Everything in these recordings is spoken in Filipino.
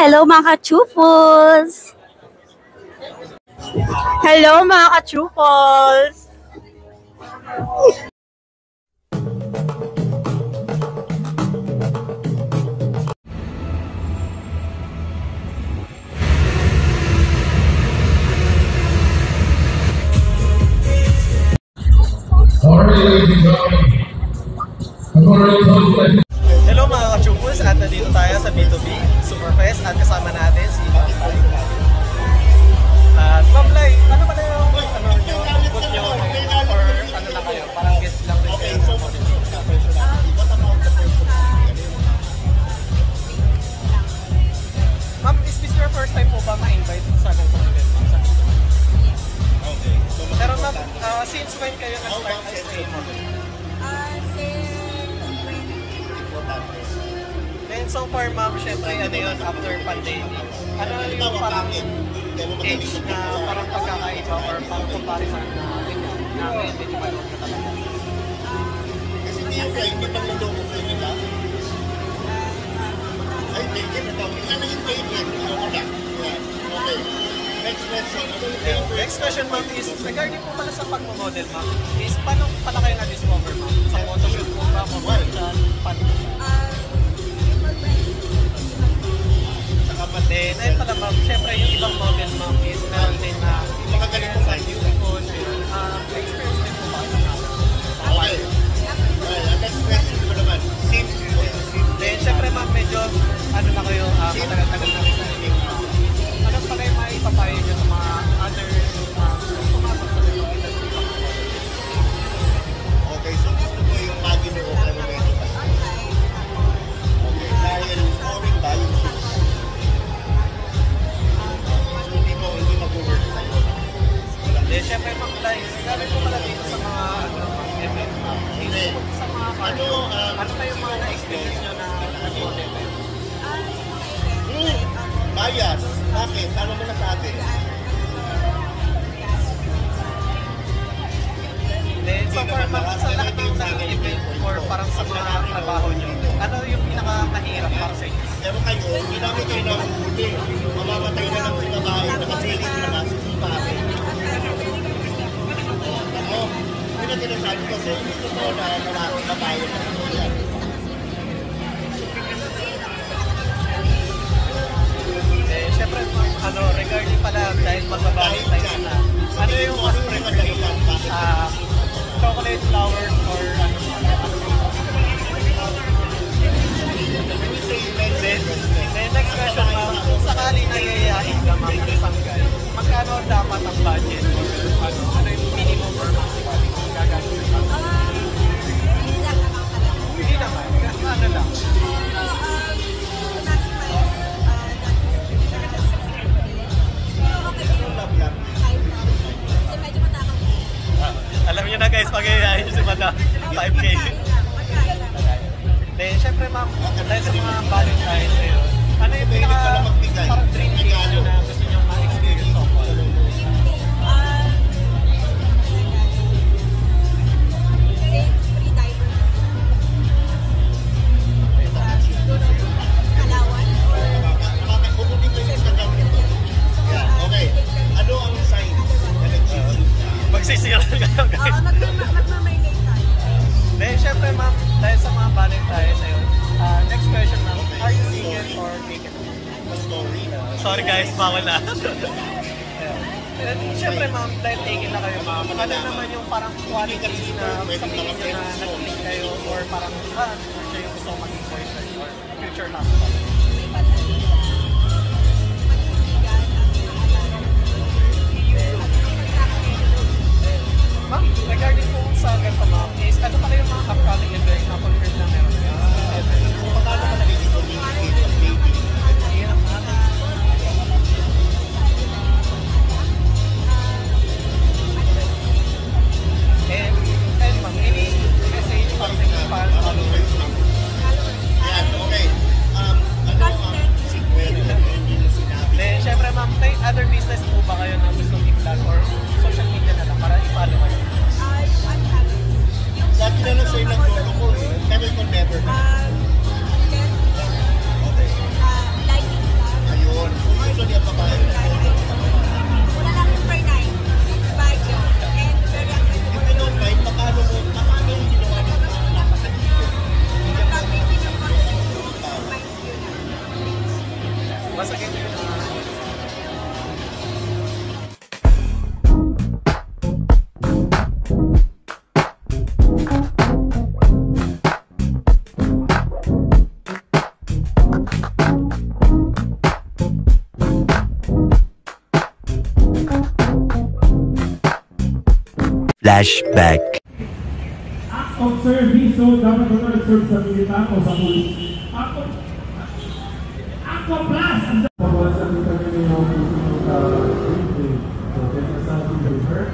Hello mga ka-chupos! Hello mga ka-chupos! Hello mga ka-chupos, at nandito tayo sa B2B Superfest at kasama natin si Ma'am Lai. At Ma'am Lai, ano ba na yung input nyo or ano lang kayo? Parang guest lang rin kayo sa model. Ma'am, is this your first time po ba ma-invite sa ganitong event? Okay. Pero ma'am, since when kayo nag-start as a model? Then so far ma'am, syempre ano yun, after pandemic, ano yung parang age na parang pagkakaiba or parang comparison na medyo malong ka talaga? Kasi hindi yung kayo, hindi pang naloko kayo nila. Ay, thank you. Ano yung favorite? Okay. Next question. Next question ma'am is, regarding po pala sa pagmamodel ma'am, is paano pala kayo na-discover ma'am? Sa photoshoot po ba? Commercial? Paano? Then, ayun pala ma'am, syempre yung ibang model ma'am is meron din na Makagaling po sa unicorn, experience din po ba sa natin? Okay. Next question ko naman. Sim. Then, syempre ma'am, medyo ano na kayo, matagal-tagal na rin sa game ma'am. Ano pala yung maipapayo nyo sa mga other pumasok sa ganong industry pang model? Okay, so gusto ko yung magino o ano medyo pa. Okay, dahil scoring ba yung hindi mag-work sa'yo. Then, syempre ma'am, gamit po pala dito sa mga event ma'am. Sa mga ano pa yung mga na-experience nyo na nag-model? Bias. Bakit? Ano mo nasabi? Then, so far ma'am, sa lahat ng event or parang sa mga trabaho nyo, ano yung pinakamahirap para sa inyo? Pero kayo, ginamit kayo ng huli. Mamamatay na lang si babae, nakasiling na lang si babae. Ano? Yun ang tinasabi kasi gusto ko na lalaki babae na yan. Eh, syempre, ano, regarding pala dahil magbabago tayo na, ano yung mas prefer nyo? Chocolate, flowers, or ano? Then, next question, ma'am, kung sakali na yayayain ka, ma'am, ng isang guy, magkano dapat ang budget or ano yung minimum or maximum kung gagawin ka? Hindi naman, ano lang? Alam niyo na guys, pag yayayain si Madam, 5K. Then, syempre ma'am, dahil sa mga Valentine's ngayon, ano yung parang dream gift nyo na gusto nyo ma-experience so far? Okay. Ano ang sign na nag-cheat? Magsisira kayo guys. Magmamaintain tayo. Then, syempre ma'am, dahil sa mga Valentine's ngayon, next question ma'am, are you single or taken? Story. Sorry guys, bawal na. Siyempre ma'am, dahil taken na kayo ma'am, ano naman yung parang quality na sabihin nyo na nag-click kayo or parang siya yung gusto maging boyfriend or future husband? Ma'am, regarding po sa ganito ma'am, is ano pala yung mga upcoming events na confirm na meron kayo? So, paano ka nagiging communicate ang dating? And ma'am, any message something na parang followers ma'am? Yan, okay. Ano ang secret na hindi nyo sinabi? Then, syempre ma'am, may other business po ba kayo na gusto i-plug or social media na lang para i-follow kayo? Dati na lang sa'yo nag-lolo ko eh. Pero kung Masakit yun. Flashback. Act of service, so dapat ko nag-serve sa milita o sa police. Act of class! Ang dapat sa milita nyo yung so, take us out to the river.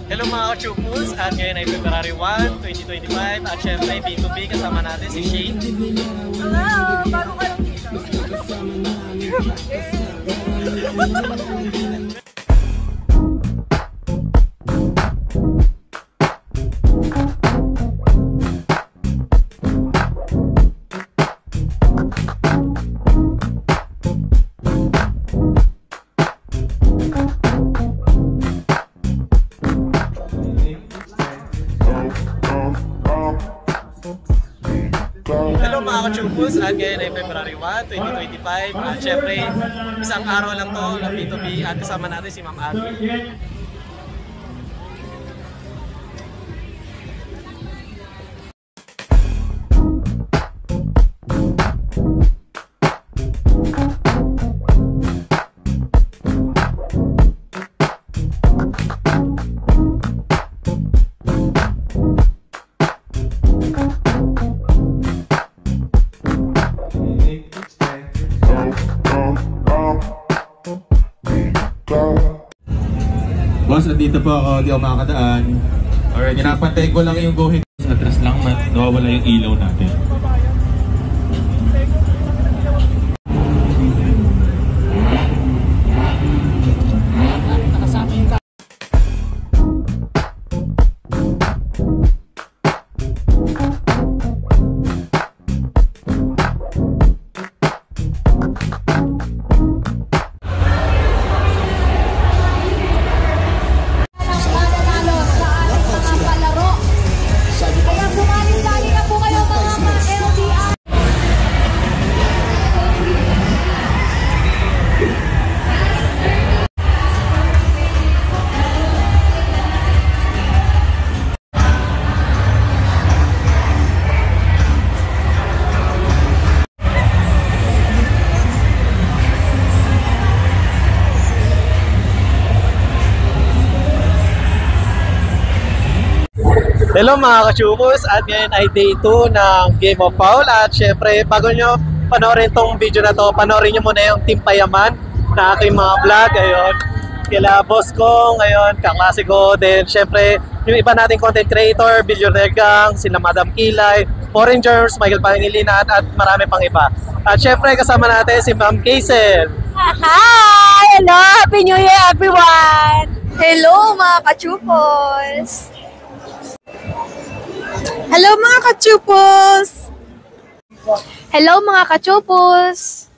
Hello mga ka-chupos, at ngayon ay February 1, 2025 at syempre B2B kasama natin si Shane. Hello! Bago ka lang dito. Hello mga ka-chupos, at ngayon ay February 1, 2025 at syempre isang araw lang to ng B2B at kasama natin si Ma'am Abby. Boss, andito po ako, di ako makakadaan. Alright, pinapantay ko lang yung guhit. Atras lang, nawawala yung ilaw natin. Hello mga ka-chupos, at ngayon ay day 2 ng Game of Foul at syempre bago nyo panoorin tong video na to, panoorin nyo muna yung Team Payaman na aking mga vlog. Ayun, kila boss ko ngayon, kaklase ko, then syempre yung iba nating content creator, Bill Regang, sila Madam Kilay, Foreign Germs, Michael Pangilinan at marami pang iba. At syempre kasama natin si Ma'am Kaisel. Hi! Hello! Happy New Year, everyone! Hello, mga ka-chupos! Hello, mga ka-chupos! Hello, mga ka-chupos!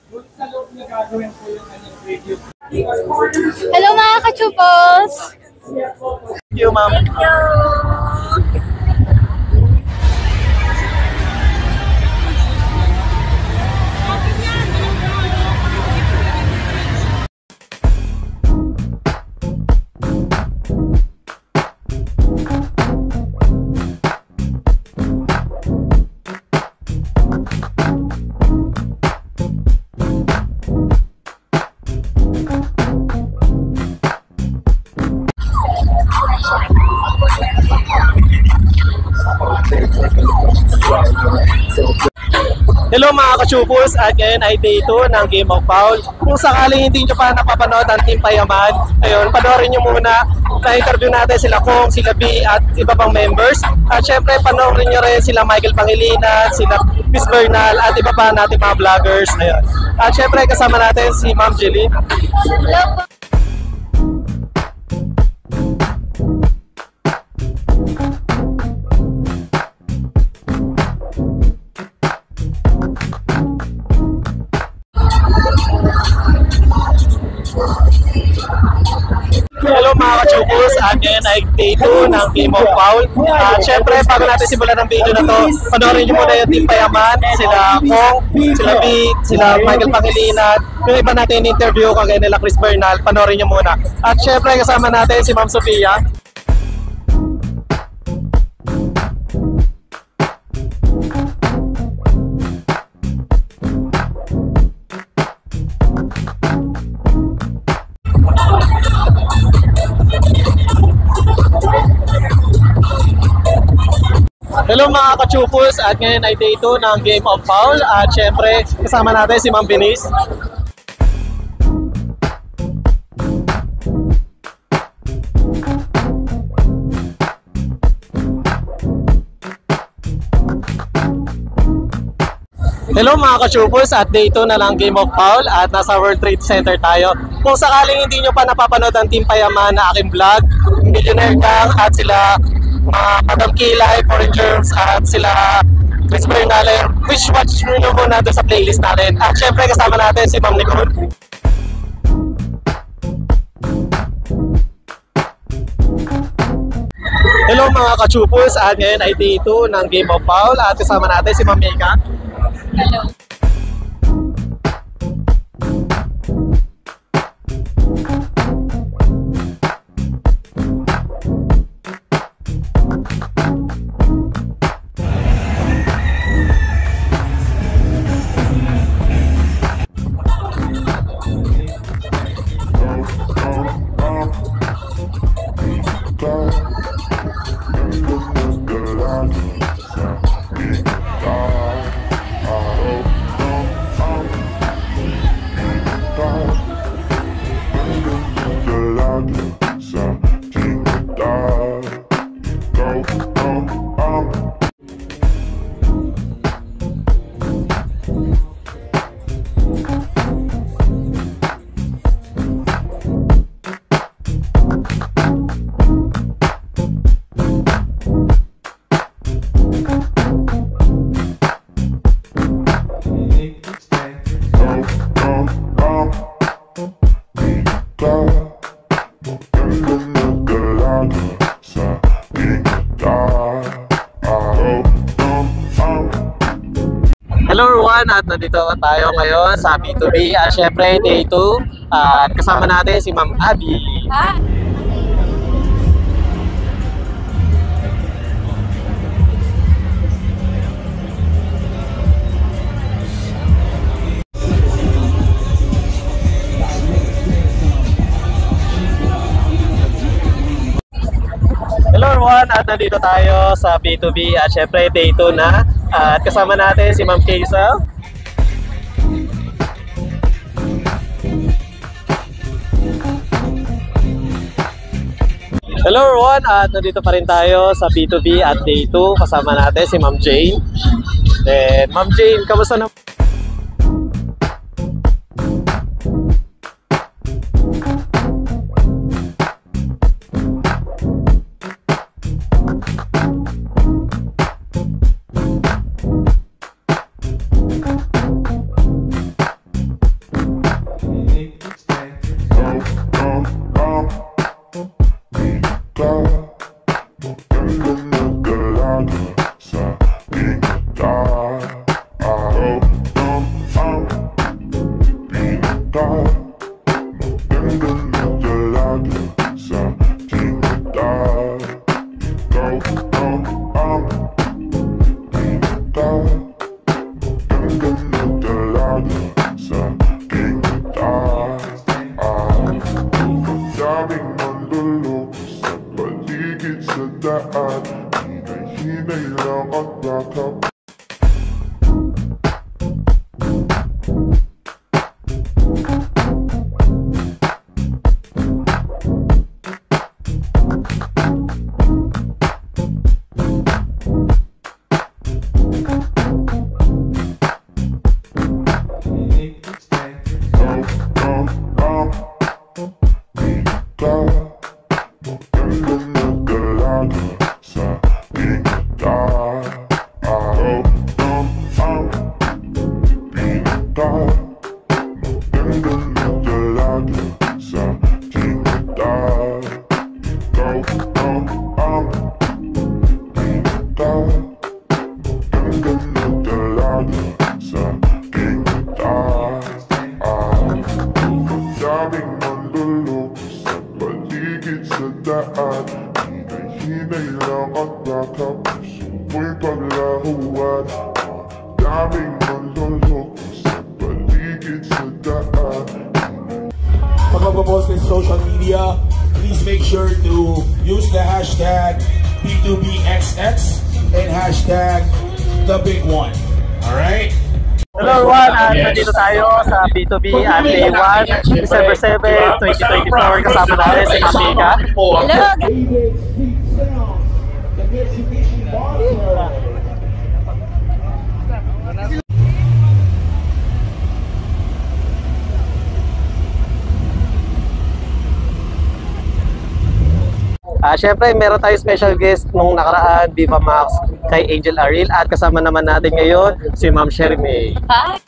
Hello, mga ka-chupos! Thank you, ma'am. Hello mga kachupos, at ngayon ay day 2 ng Game of Foul. Kung sakaling hindi nyo pa napapanood ang Team Payaman, ayun, panoorin nyo muna. Na-interview natin sila Kong, sila B at iba pang members. At syempre panoorin nyo rin sila Michael Pangilinan, sila Miss Bernal at iba pa natin mga vloggers. Ayun. At syempre kasama natin si Ma'am Jeline. Hello po. Hello mga kachupos, at ngayon ay day 2 ng Game of Foul. At syempre, bago natin simulan ng video na to, panoorin nyo muna yung Team Payaman, sila Kong, sila B, sila Michael Pangilinan, yung iba natin interview kagaya nila Chris Bernal, panoorin nyo muna. At syempre, kasama natin si Ma'am Sofia. Hello mga kachupos, at ngayon ay day 2 ng Game of Foul. At syempre, kasama natin si Ma'am Venice. Hello mga kachupos, at day 2 na lang Game of Foul at nasa World Trade Center tayo. Kung sakaling hindi nyo pa napapanood ang Team Payaman na aking vlog, Millionaire Gang at sila Madam Kilay, Foreign Germs at sila Chris Bernal, wish watch nyo muna doon sa playlist natin. At syempre kasama natin si Ma'am Nicole. Hello mga kachupos, at ngayon ay day 2 ng Game of Foul at kasama natin si Ma'am Mika. Hello. Hello everyone, at nandito tayo ngayon sa B2B at syempre day 2 at kasama natin si Ma'am Abby. Hi. Hello everyone, at nandito tayo sa B2B at syempre day 2 na at kasama natin si Ma'am Kaysa. Hello everyone, at nandito pa rin tayo sa B2B at day 2 kasama natin si Ma'am Jane. Then Ma'am Jane, kamusta na? tapos mo'y paglahuan. Daming manloloko sa paligid sa daan. Pag magpo-post in social media, please make sure to use the hashtag B2BXX and hashtag the big one. Alright? Hello everyone, nandito tayo sa B2B at Day 1, December 7, 2024. Kasama natin si Amiga. Hello! Siyempre, meron tayo special guest nung nakaraan, Viva Max, kay Angel Aril. At kasama naman natin ngayon, si Ma'am Sherry May. Hi!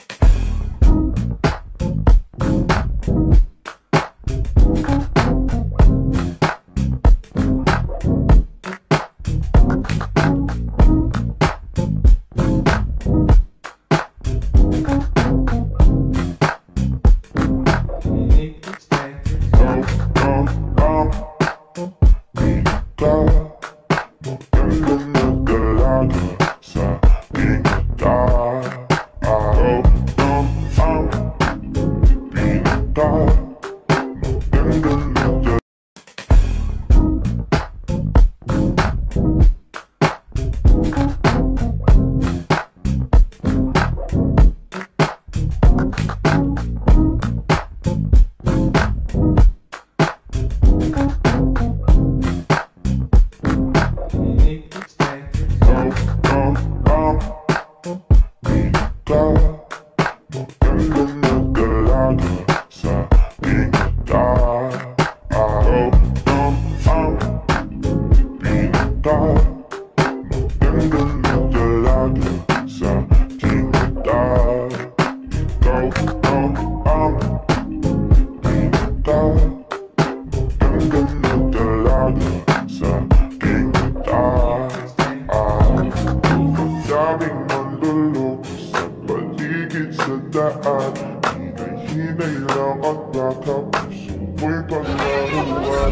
Daming manluloko sa paligid sa daan. Hinay-hinay lang at natapos mo'y paglahuan.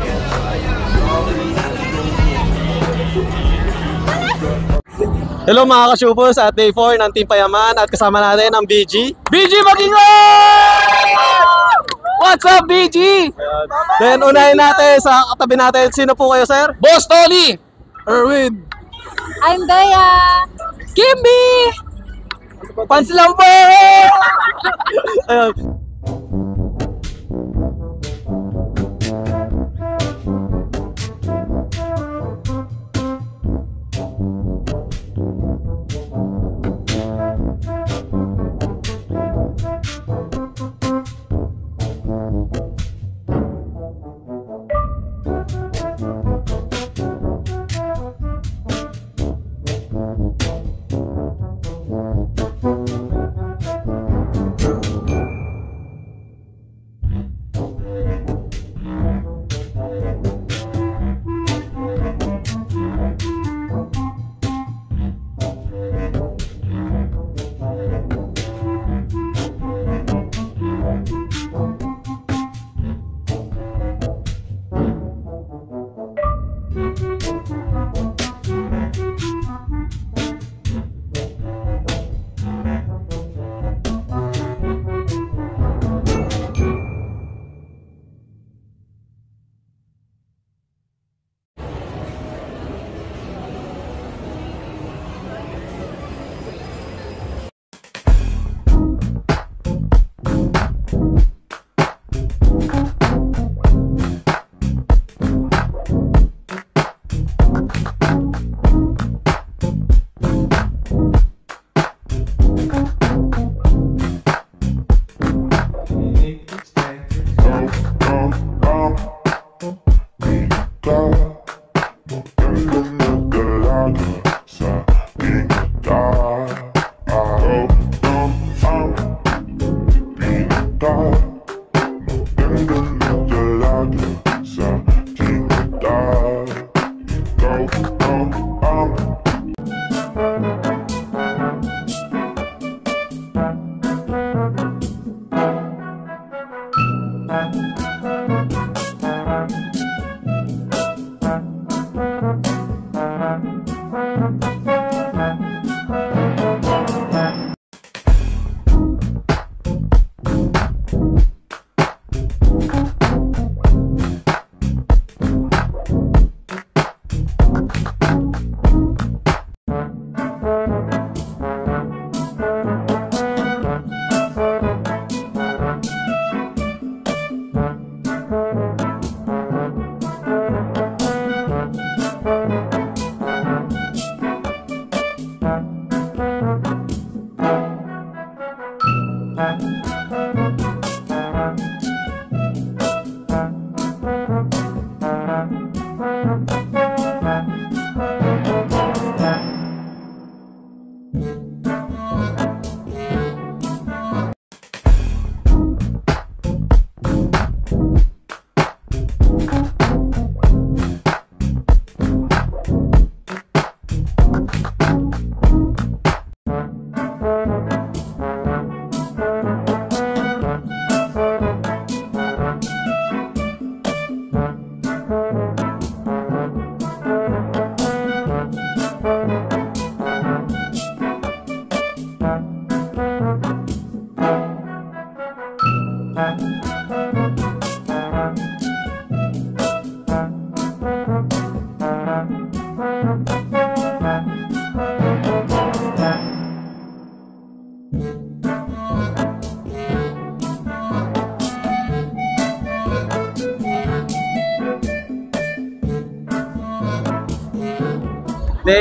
Hello mga ka-Shupos at Day 4 ng Team Payaman at kasama natin ang BG. BG Magingon! What's up, BG? Then unahin natin sa katabi natin. Sino po kayo, sir? Boss Tony! Erwin! I'm Bea! Kimby! Pans lang po! Ayun.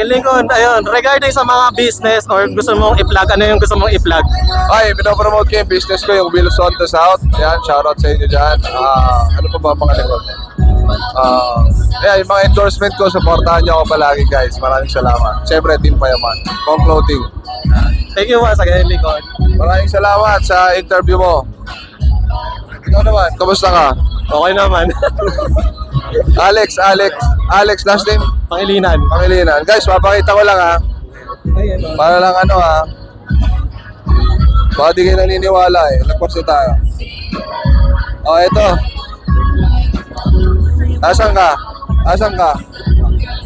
Lincoln, ayun, regarding sa mga business or gusto mong i-plug, ano yung gusto mong i-plug? Ay, pinopromote ko yung business ko, yung Wheels on the South. Yan, shoutout sa inyo dyan. Ano pa ba pangalikot? Yung mga endorsement ko, supportahan nyo ako palagi guys. Maraming salamat. Siyempre, Team Payaman. Kong Clothing. Thank you once again, Lincoln. Maraming salamat sa interview mo. Ikaw naman, kamusta ka? Okay naman. Alex, last name? Pangilinan. Guys, mapakita ko lang ha. Para lang ano ha. Baka di kayo naniniwala eh. Nagpapsa tayo. Oh, ito. Asan ka?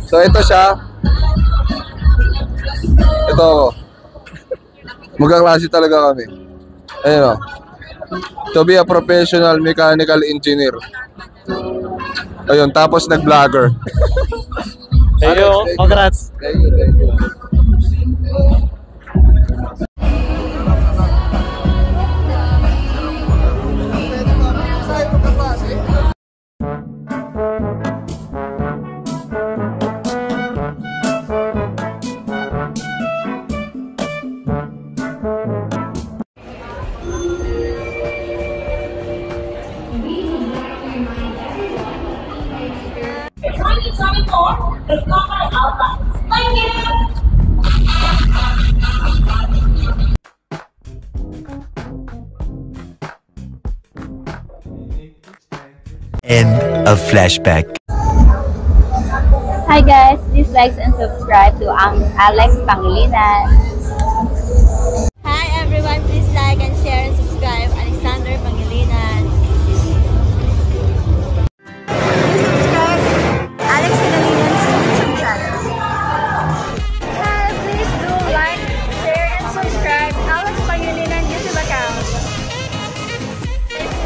So, ito siya. Ito ako. Magkaklase talaga kami. Ayun o. To be a professional mechanical engineer. Ayun, tapos nag-vlogger. Thank you, congrats. Thank you. End of flashback. Hi guys, please like and subscribe to Alex Pangilinan. Hi everyone, please like and share and subscribe Alexander Pangilinan. Please subscribe Alex Pangilinan's YouTube channel. Hi, please do like, share and subscribe Alex Pangilinan YouTube account.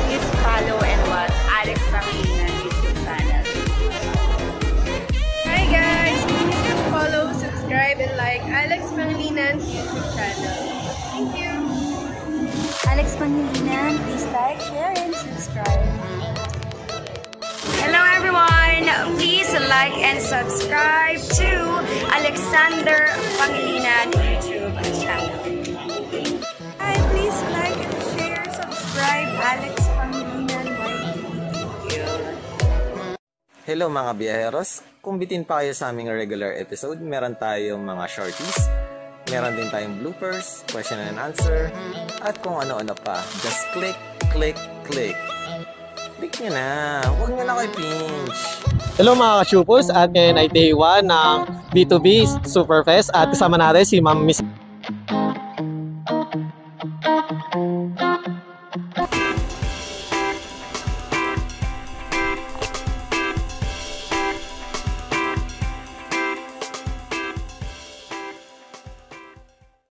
Please follow and watch Alex Pangilinan YouTube channel. Hi guys, please do follow, subscribe, and like Alex Pangilinan's YouTube channel. Thank you. Alex Pangilinan, please like, share and subscribe. Hello everyone, please like and subscribe to Alexander Pangilinan YouTube channel. Hi, please like and share, subscribe Alex Pangilinan YouTube. Hello mga biyaheros, kung bitin pa kayo sa aming regular episode, meron tayong mga shorties, meron din tayong bloopers, question and answer, at kung ano-ano pa. Just click. Click nyo na, huwag nyo na kayo pinch. Hello mga ka-Chupos, at ngayon ay day 1 ng B2B Superfest at kasama natin si Ma'am Miss